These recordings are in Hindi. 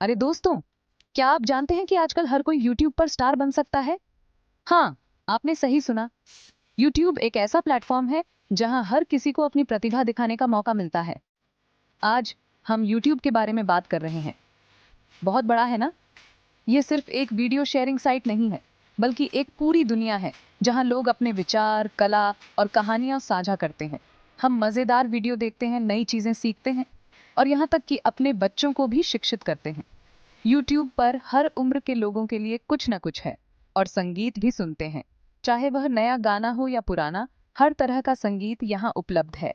अरे दोस्तों, क्या आप जानते हैं कि आजकल हर कोई YouTube पर स्टार बन सकता है? हाँ, आपने सही सुना। YouTube एक ऐसा प्लेटफॉर्म है जहां हर किसी को अपनी प्रतिभा दिखाने का मौका मिलता है। आज हम YouTube के बारे में बात कर रहे हैं। बहुत बड़ा है ना? ये सिर्फ एक वीडियो शेयरिंग साइट नहीं है, बल्कि एक पूरी दुनिया है जहां लोग अपने विचार, कला और कहानियां साझा करते हैं। हम मजेदार वीडियो देखते हैं, नई चीजें सीखते हैं और यहाँ तक कि अपने बच्चों को भी शिक्षित करते हैं। यूट्यूब पर हर उम्र के लोगों के लिए कुछ न कुछ है और संगीत भी सुनते हैं। चाहे वह नया गाना हो या पुराना, हर तरह का संगीत यहाँ उपलब्ध है।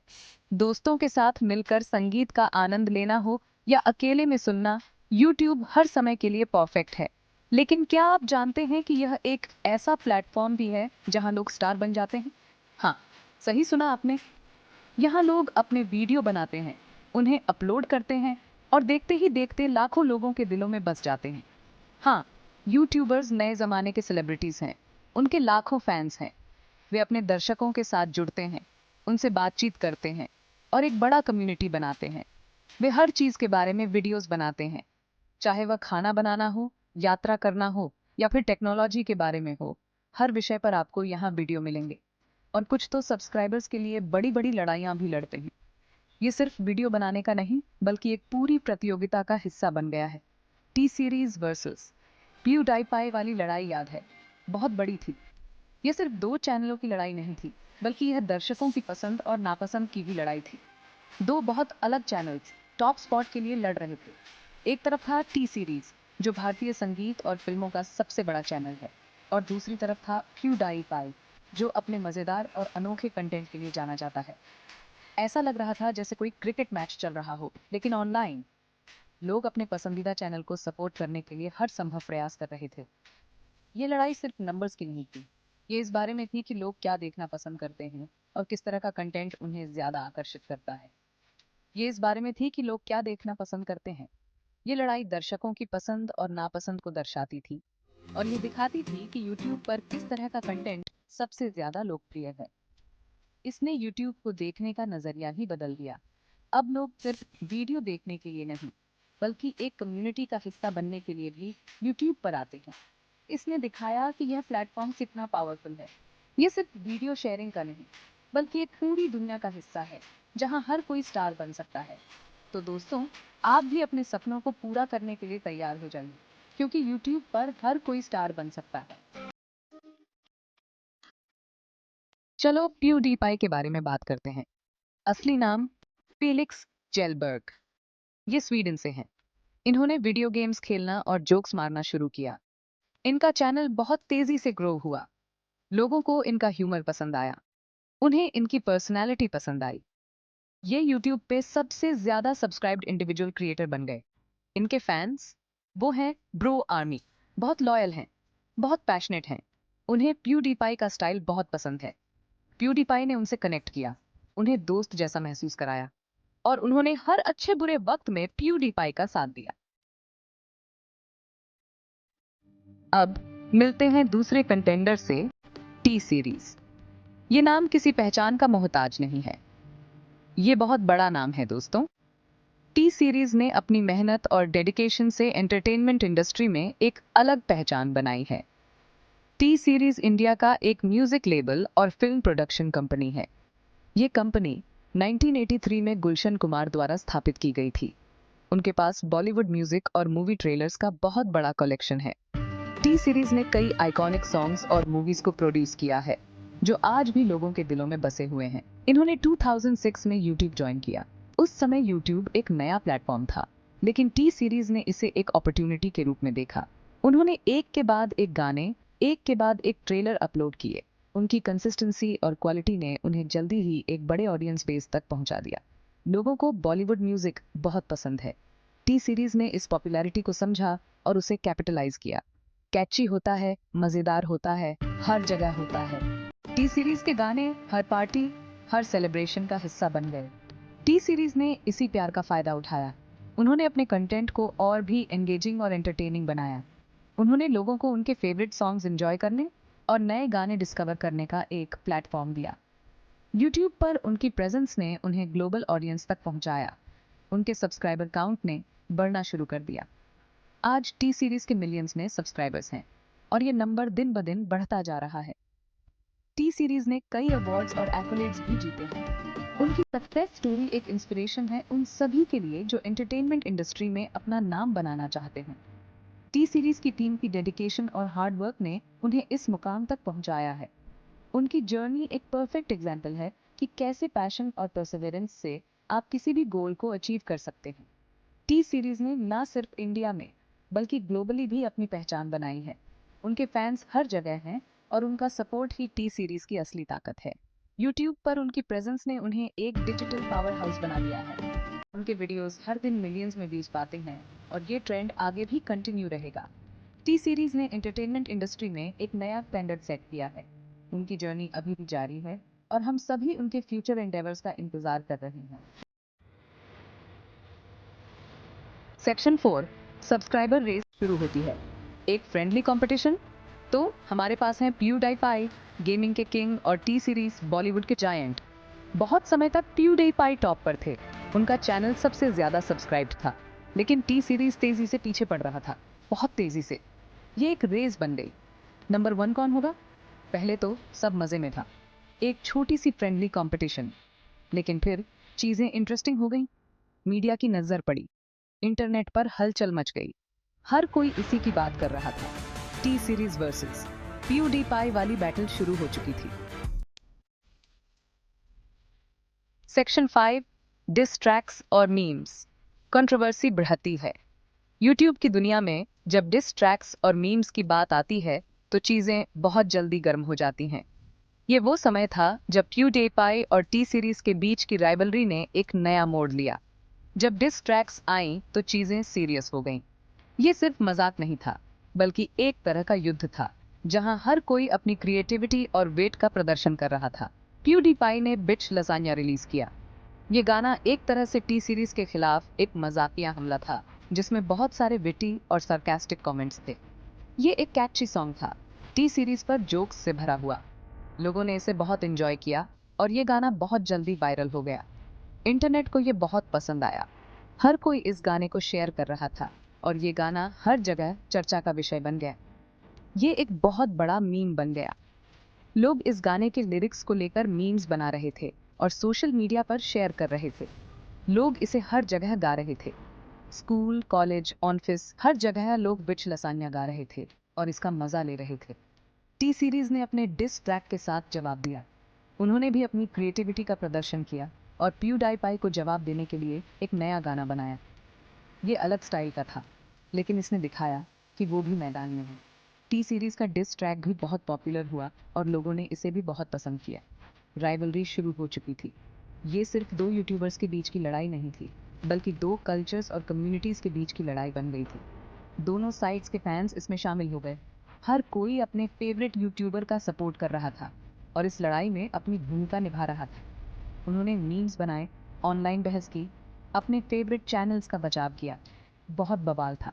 दोस्तों के साथ मिलकर संगीत का आनंद लेना हो या अकेले में सुनना, यूट्यूब हर समय के लिए परफेक्ट है। लेकिन क्या आप जानते हैं कि यह एक ऐसा प्लेटफॉर्म भी है जहां लोग स्टार बन जाते हैं? हाँ, सही सुना आपने। यहाँ लोग अपने वीडियो बनाते हैं, उन्हें अपलोड करते हैं और देखते ही देखते लाखों लोगों के दिलों में बस जाते हैं। हाँ, यूट्यूबर्स नए जमाने के सेलिब्रिटीज हैं। उनके लाखों फैंस हैं। वे अपने दर्शकों के साथ जुड़ते हैं, उनसे बातचीत करते हैं और एक बड़ा कम्युनिटी बनाते हैं। वे हर चीज के बारे में वीडियोस बनाते हैं, चाहे वह खाना बनाना हो, यात्रा करना हो या फिर टेक्नोलॉजी के बारे में हो। हर विषय पर आपको यहाँ वीडियो मिलेंगे और कुछ तो सब्सक्राइबर्स के लिए बड़ी बड़ी लड़ाइयाँ भी लड़ते हैं। ये सिर्फ वीडियो बनाने का नहीं, बल्कि एक पूरी प्रतियोगिता का हिस्सा बन गया है। टी सीरीज वर्सेस प्यूडाईपाई वाली लड़ाई याद है? बहुत बड़ी थी। ये सिर्फ दो चैनलों की लड़ाई नहीं थी, बल्कि यह दर्शकों की पसंद और नापसंद की भी लड़ाई थी। दो बहुत अलग चैनल्स टॉप स्पॉट के लिए लड़ रहे थे। एक तरफ था टी सीरीज, जो भारतीय संगीत और फिल्मों का सबसे बड़ा चैनल है, और दूसरी तरफ था प्यूडाईपाई, जो अपने मजेदार और अनोखे कंटेंट के लिए जाना जाता है। ऐसा लग रहा था जैसे कोई क्रिकेट मैच चल रहा हो, लेकिन ऑनलाइन। लोग अपने पसंदीदा चैनल को सपोर्ट करने के लिए हर संभव प्रयास कर रहे थे। ये लड़ाई सिर्फ नंबर्स की नहीं थी। ये इस बारे में थी कि लोग क्या देखना पसंद करते हैं और किस तरह का कंटेंट उन्हें ज्यादा आकर्षित करता है। ये इस बारे में थी कि लोग क्या देखना पसंद करते हैं। ये लड़ाई दर्शकों की पसंद और नापसंद को दर्शाती थी और ये दिखाती थी कि यूट्यूब पर किस तरह का कंटेंट सबसे ज्यादा लोकप्रिय है। इसने यूट्यूब को देखने का नजरिया ही बदल दिया। अब लोग सिर्फ वीडियो देखने के लिए नहीं, बल्कि एक कम्युनिटी का हिस्सा बनने के लिए भी यूट्यूब पर आते हैं। इसने दिखाया कि यह प्लेटफॉर्म कितना पावरफुल है। ये सिर्फ वीडियो शेयरिंग का नहीं, बल्कि एक पूरी दुनिया का हिस्सा है जहां हर कोई स्टार बन सकता है। तो दोस्तों, आप भी अपने सपनों को पूरा करने के लिए तैयार हो जाइए, क्योंकि यूट्यूब पर हर कोई स्टार बन सकता है। चलो प्यूडीपाई के बारे में बात करते हैं। असली नाम फेलिक्स जेलबर्ग। ये स्वीडन से हैं। इन्होंने वीडियो गेम्स खेलना और जोक्स मारना शुरू किया। इनका चैनल बहुत तेजी से ग्रो हुआ। लोगों को इनका ह्यूमर पसंद आया। उन्हें इनकी पर्सनैलिटी पसंद आई। ये यूट्यूब पे सबसे ज्यादा सब्सक्राइब्ड इंडिविजुअल क्रिएटर बन गए। इनके फैंस, वो हैं ब्रो आर्मी। बहुत लॉयल हैं, बहुत पैशनेट हैं। उन्हें प्यूडीपाई का स्टाइल बहुत पसंद है। प्यूडीपाई ने उनसे कनेक्ट किया, उन्हें दोस्त जैसा महसूस कराया और उन्होंने हर अच्छे बुरे वक्त में प्यूडीपाई का साथ दिया। अब मिलते हैं दूसरे कंटेंडर से, टी सीरीज। ये नाम किसी पहचान का मोहताज नहीं है। ये बहुत बड़ा नाम है दोस्तों। टी सीरीज ने अपनी मेहनत और डेडिकेशन से एंटरटेनमेंट इंडस्ट्री में एक अलग पहचान बनाई है। टी सीरीज इंडिया का एक म्यूजिक लेबल और फिल्म प्रोडक्शन कंपनी है। ये कंपनी 1983 में गुलशन कुमार द्वारा स्थापित की गई थी। उनके पास बॉलीवुड म्यूजिक और मूवी ट्रेलर्स का बहुत बड़ा कलेक्शन है। टी सीरीज ने कई आइकॉनिक सॉन्ग्स और मूवीज को प्रोड्यूस किया है, जो आज भी लोगों के दिलों में बसे हुए हैं। इन्होंने 2006 में यूट्यूब ज्वाइन किया। उस समय यूट्यूब एक नया प्लेटफॉर्म था, लेकिन टी सीरीज ने इसे एक अपॉर्चुनिटी के रूप में देखा। उन्होंने एक के बाद एक गाने, एक के बाद एक ट्रेलर अपलोड किए। उनकी कंसिस्टेंसी और क्वालिटी ने उन्हें जल्दी ही एक बड़े ऑडियंस बेस तक पहुंचा दिया। लोगों को बॉलीवुड म्यूजिक बहुत पसंद है। टी सीरीज ने इस पॉपुलैरिटी को समझा और उसे कैपिटलाइज किया। कैची होता है, मजेदार होता है, हर जगह होता है। टी सीरीज के गाने हर पार्टी, हर सेलिब्रेशन का हिस्सा बन गए। टी सीरीज ने इसी प्यार का फायदा उठाया। उन्होंने अपने कंटेंट को और भी एंगेजिंग और एंटरटेनिंग बनाया। उन्होंने लोगों को उनके फेवरेट सॉन्ग्स एंजॉय करने और नए गाने डिस्कवर करने का एक प्लेटफॉर्म दिया। यूट्यूब पर उनकी प्रेजेंस ने उन्हें ग्लोबल ऑडियंस तक पहुंचाया। उनके सब्सक्राइबर काउंट ने बढ़ना शुरू कर दिया। आज टी सीरीज के मिलियंस में सब्सक्राइबर्स हैं और ये नंबर दिन ब दिन बढ़ता जा रहा है। टी सीरीज ने कई अवार्ड्स और एक्colades भी जीते हैं। उनकी सक्सेस स्टोरी एक इंस्पिरेशन है उन सभी के लिए जो एंटरटेनमेंट इंडस्ट्री में अपना नाम बनाना चाहते हैं। टी सीरीज की टीम की डेडिकेशन और हार्ड वर्क ने उन्हें इस मुकाम तक पहुंचाया है। उनकी जर्नी एक परफेक्ट एग्जाम्पल है कि कैसे पैशन और परसिवरेंस से आप किसी भी गोल को अचीव कर सकते हैं। टी सीरीज ने न सिर्फ इंडिया में बल्कि ग्लोबली भी अपनी पहचान बनाई है। उनके फैंस हर जगह हैं और उनका सपोर्ट ही टी सीरीज की असली ताकत है। यूट्यूब पर उनकी प्रेजेंस ने उन्हें एक डिजिटल पावर हाउस बना दिया है। उनके वीडियोस हर दिन मिलियंस में व्यूज पाते हैं और ये ट्रेंड आगे भी कंटिन्यू रहेगा। टी सीरीज ने एंटरटेनमेंट इंडस्ट्री में एक नया स्टैंडर्ड सेट किया है। उनकी जर्नी अभी भी जारी है और हम सभी उनके फ्यूचर एंडेवर्स का इंतजार कर रहे हैं। सेक्शन 4 सब्सक्राइबर रेस शुरू होती है। एक फ्रेंडली कंपटीशन। तो हमारे पास हैं प्यूडीपाई, गेमिंग के किंग, और टी सीरीज, बॉलीवुड के जायंट। बहुत समय तक प्यूडीपाई टॉप पर थे। उनका चैनल सबसे ज्यादा सब्सक्राइब्ड था, लेकिन टी सीरीज तेजी से पीछे पड़ रहा था, बहुत तेजी से। ये एक रेस बन गई। नंबर 1 कौन होगा? पहले तो सब मजे में था, एक छोटी सी फ्रेंडली कंपटीशन। लेकिन फिर चीजें इंटरेस्टिंग हो गई। मीडिया की नजर पड़ी, इंटरनेट पर हलचल मच गई। हर कोई इसी की बात कर रहा था। टी सीरीज वर्सेस प्यूडीपाई वाली बैटल शुरू हो चुकी थी। सेक्शन 5 डिस ट्रैक्स और मीम्स। कंट्रोवर्सी बढ़ती है। यूट्यूब की दुनिया में जब डिस ट्रैक्स और मीम्स की बात आती है तो चीजें बहुत जल्दी गर्म हो जाती हैं। ये वो समय था जब प्यूडीपाई और टी सीरीज के बीच की राइवलरी ने एक नया मोड़ लिया। जब डिस ट्रैक्स आईं तो चीजें सीरियस हो गईं। ये सिर्फ मजाक नहीं था, बल्कि एक तरह का युद्ध था, जहां हर कोई अपनी क्रिएटिविटी और वेट का प्रदर्शन कर रहा था। प्यूडीपाई ने बिच लसान्या रिलीज किया। ये गाना एक तरह से टी सीरीज के खिलाफ एक मजाकिया हमला था, जिसमें बहुत सारे विटी और सार्कास्टिक कमेंट्स थे। ये एक कैची सॉन्ग था, टी सीरीज पर जोक्स से भरा हुआ। लोगों ने इसे बहुत एंजॉय किया और ये गाना बहुत जल्दी वायरल हो गया। इंटरनेट को ये बहुत पसंद आया। हर कोई इस गाने को शेयर कर रहा था और ये गाना हर जगह चर्चा का विषय बन गया। ये एक बहुत बड़ा मीम बन गया। लोग इस गाने के लिरिक्स को लेकर मीम्स बना रहे थे और सोशल मीडिया पर शेयर कर रहे थे। लोग इसे हर जगह गा रहे थे। स्कूल, कॉलेज, ऑफिस, हर जगह लोग बिच लसान्या गा रहे थे और इसका मजा ले रहे थे। टी सीरीज ने अपने डिस ट्रैक के साथ जवाब दिया। उन्होंने भी अपनी क्रिएटिविटी का प्रदर्शन किया और प्यूडीपाई को जवाब देने के लिए एक नया गाना बनाया। ये अलग स्टाइल का था, लेकिन इसने दिखाया कि वो भी मैदान में है। टी सीरीज का डिस ट्रैक भी बहुत पॉपुलर हुआ और लोगों ने इसे भी बहुत पसंद किया। राइवलरी शुरू हो चुकी थी। ये सिर्फ दो यूट्यूबर्स के बीच की लड़ाई नहीं थी, बल्कि दो कल्चर्स और कम्युनिटीज के बीच की लड़ाई बन गई थी। दोनों साइड्स के फैंस इसमें शामिल हो गए। हर कोई अपने फेवरेट यूट्यूबर का सपोर्ट कर रहा था और इस लड़ाई में अपनी भूमिका निभा रहा था। उन्होंने मीम्स बनाए, ऑनलाइन बहस की, अपने फेवरेट चैनल्स का बचाव किया। बहुत बवाल था।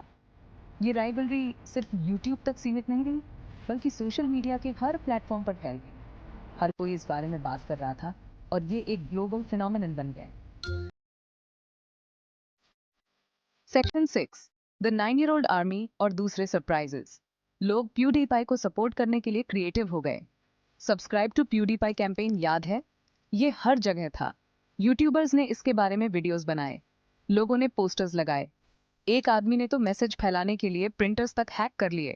ये राइवलरी सिर्फ यूट्यूब तक सीमित नहीं रही, बल्कि सोशल मीडिया के हर प्लेटफॉर्म पर फैल गई। हर कोई इस बारे में बात कर रहा था और ये एक ग्लोबल फिनोमिनन बन गया। सेक्शन 6 द 9-year-old आर्मी और दूसरे सरप्राइजेस। लोग प्यूडीपाई को सपोर्ट करने के लिए क्रिएटिव हो गए। सब्सक्राइब टू प्यूडीपाई कैंपेन याद है? ये हर जगह था। यूट्यूबर्स ने इसके बारे में वीडियोस बनाए, लोगों ने पोस्टर्स लगाए। एक आदमी ने तो मैसेज फैलाने के लिए प्रिंटर्स तक हैक कर लिए।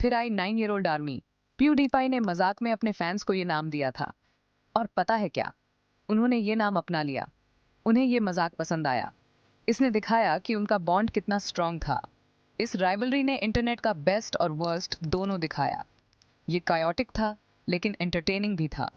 फिर आई 9-year-old आर्मी। प्यूडीपाई ने मजाक में अपने फैंस को ये नाम दिया था, और पता है क्या, उन्होंने ये नाम अपना लिया। उन्हें ये मजाक पसंद आया। इसने दिखाया कि उनका बॉन्ड कितना स्ट्रांग था। इस राइवलरी ने इंटरनेट का बेस्ट और वर्स्ट दोनों दिखाया। ये कायोटिक था, लेकिन एंटरटेनिंग भी था।